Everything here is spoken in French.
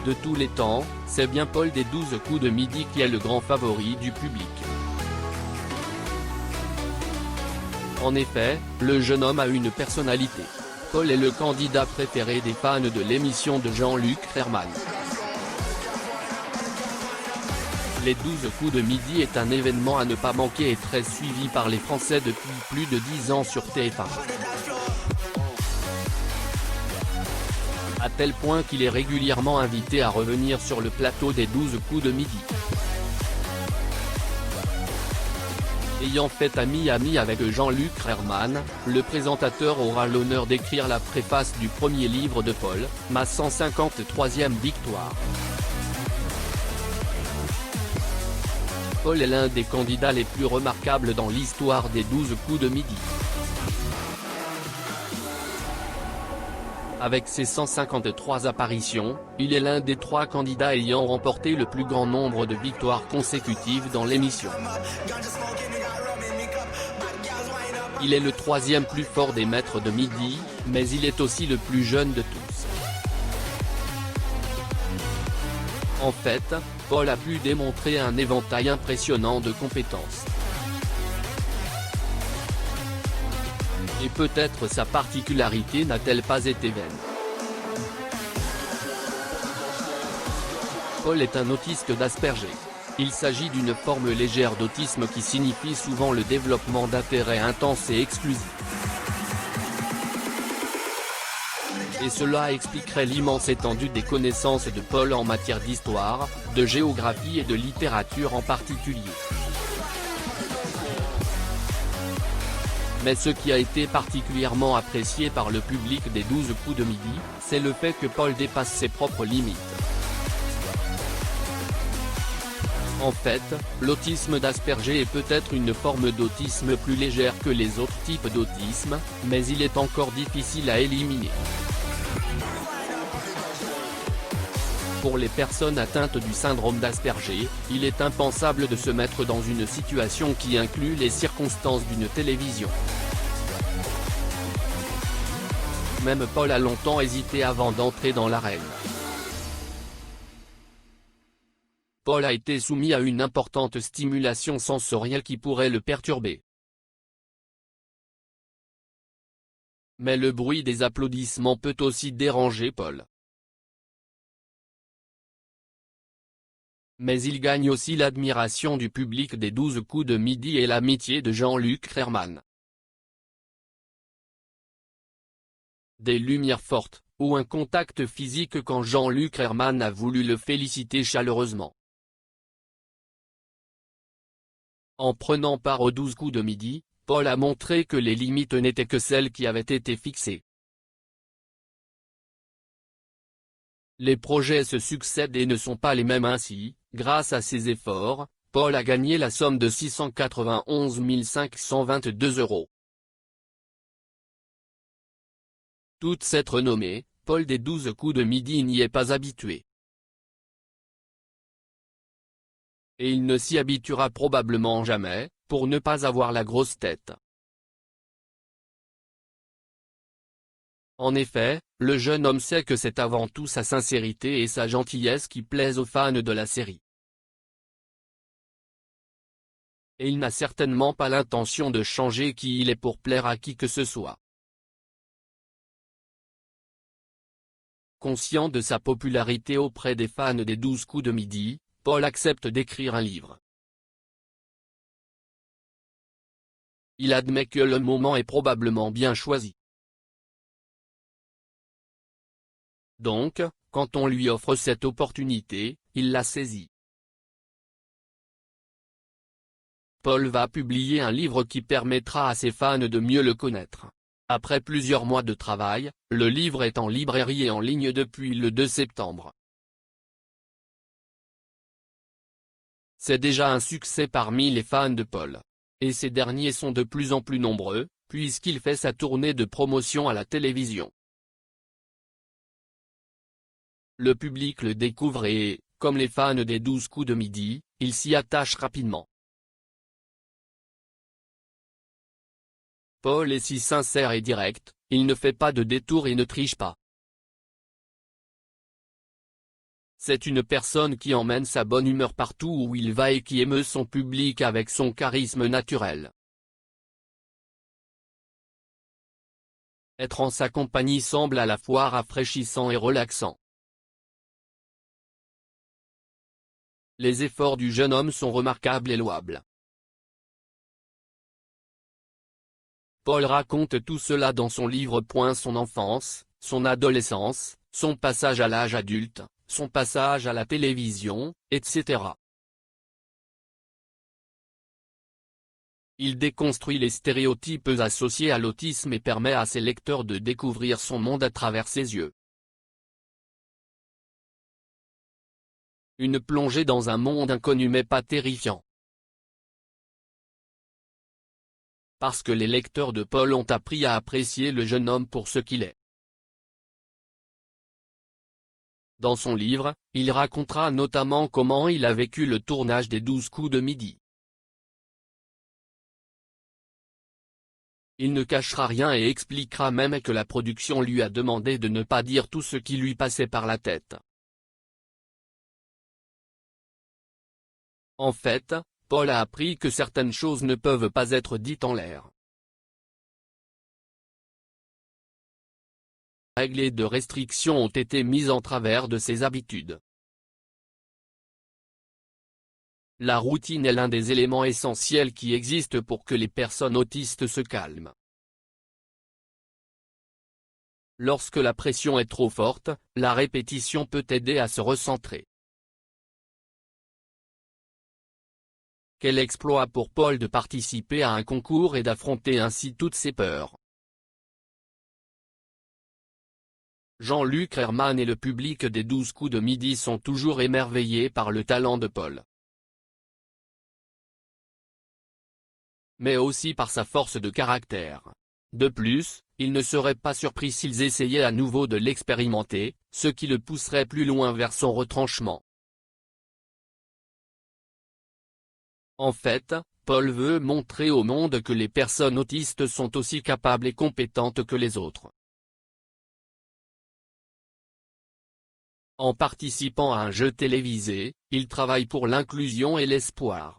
De tous les temps, c'est bien Paul des 12 coups de midi qui est le grand favori du public. En effet, le jeune homme a une personnalité. Paul est le candidat préféré des fans de l'émission de Jean-Luc Reichmann. Les 12 coups de midi est un événement à ne pas manquer et très suivi par les Français depuis plus de 10 ans sur TF1. À tel point qu'il est régulièrement invité à revenir sur le plateau des 12 coups de midi. Ayant fait ami avec Jean-Luc Reichmann, le présentateur aura l'honneur d'écrire la préface du premier livre de Paul, ma 153e victoire. Paul est l'un des candidats les plus remarquables dans l'histoire des 12 coups de midi. Avec ses 153 apparitions, il est l'un des 3 candidats ayant remporté le plus grand nombre de victoires consécutives dans l'émission. Il est le 3e plus fort des maîtres de midi, mais il est aussi le plus jeune de tous. En fait, Paul a pu démontrer un éventail impressionnant de compétences. Et peut-être sa particularité n'a-t-elle pas été vaine. Paul est un autiste d'Asperger. Il s'agit d'une forme légère d'autisme qui signifie souvent le développement d'intérêts intenses et exclusifs. Et cela expliquerait l'immense étendue des connaissances de Paul en matière d'histoire, de géographie et de littérature en particulier. Mais ce qui a été particulièrement apprécié par le public des 12 coups de midi, c'est le fait que Paul dépasse ses propres limites. En fait, l'autisme d'Asperger est peut-être une forme d'autisme plus légère que les autres types d'autisme, mais il est encore difficile à éliminer. Pour les personnes atteintes du syndrome d'Asperger, il est impensable de se mettre dans une situation qui inclut les circonstances d'une télévision. Même Paul a longtemps hésité avant d'entrer dans l'arène. Paul a été soumis à une importante stimulation sensorielle qui pourrait le perturber. Mais le bruit des applaudissements peut aussi déranger Paul. Mais il gagne aussi l'admiration du public des 12 coups de midi et l'amitié de Jean-Luc Reichmann. Des lumières fortes, ou un contact physique quand Jean-Luc Reichmann a voulu le féliciter chaleureusement. En prenant part aux 12 coups de midi, Paul a montré que les limites n'étaient que celles qui avaient été fixées. Les projets se succèdent et ne sont pas les mêmes ainsi, grâce à ses efforts, Paul a gagné la somme de 691 522 €. Toute cette renommée, Paul des 12 coups de midi n'y est pas habitué. Et il ne s'y habituera probablement jamais, pour ne pas avoir la grosse tête. En effet, le jeune homme sait que c'est avant tout sa sincérité et sa gentillesse qui plaisent aux fans de la série. Et il n'a certainement pas l'intention de changer qui il est pour plaire à qui que ce soit. Conscient de sa popularité auprès des fans des 12 coups de midi, Paul accepte d'écrire un livre. Il admet que le moment est probablement bien choisi. Donc, quand on lui offre cette opportunité, il la saisit. Paul va publier un livre qui permettra à ses fans de mieux le connaître. Après plusieurs mois de travail, le livre est en librairie et en ligne depuis le 2 septembre. C'est déjà un succès parmi les fans de Paul. Et ces derniers sont de plus en plus nombreux, puisqu'il fait sa tournée de promotion à la télévision. Le public le découvre et, comme les fans des 12 coups de midi, il s'y attache rapidement. Paul est si sincère et direct, il ne fait pas de détour et ne triche pas. C'est une personne qui emmène sa bonne humeur partout où il va et qui émeut son public avec son charisme naturel. Être en sa compagnie semble à la fois rafraîchissant et relaxant. Les efforts du jeune homme sont remarquables et louables. Paul raconte tout cela dans son livre. Son enfance, son adolescence, son passage à l'âge adulte, son passage à la télévision, etc. Il déconstruit les stéréotypes associés à l'autisme et permet à ses lecteurs de découvrir son monde à travers ses yeux. Une plongée dans un monde inconnu mais pas terrifiant. Parce que les lecteurs de Paul ont appris à apprécier le jeune homme pour ce qu'il est. Dans son livre, il racontera notamment comment il a vécu le tournage des 12 coups de midi. Il ne cachera rien et expliquera même que la production lui a demandé de ne pas dire tout ce qui lui passait par la tête. En fait, Paul a appris que certaines choses ne peuvent pas être dites en l'air. Règles et de restrictions ont été mises en travers de ses habitudes. La routine est l'un des éléments essentiels qui existent pour que les personnes autistes se calment. Lorsque la pression est trop forte, la répétition peut aider à se recentrer. Quel exploit pour Paul de participer à un concours et d'affronter ainsi toutes ses peurs. Jean-Luc Herman et le public des 12 coups de midi sont toujours émerveillés par le talent de Paul. Mais aussi par sa force de caractère. De plus, il ne serait pas surpris s'ils essayaient à nouveau de l'expérimenter, ce qui le pousserait plus loin vers son retranchement. En fait, Paul veut montrer au monde que les personnes autistes sont aussi capables et compétentes que les autres. En participant à un jeu télévisé, il travaille pour l'inclusion et l'espoir.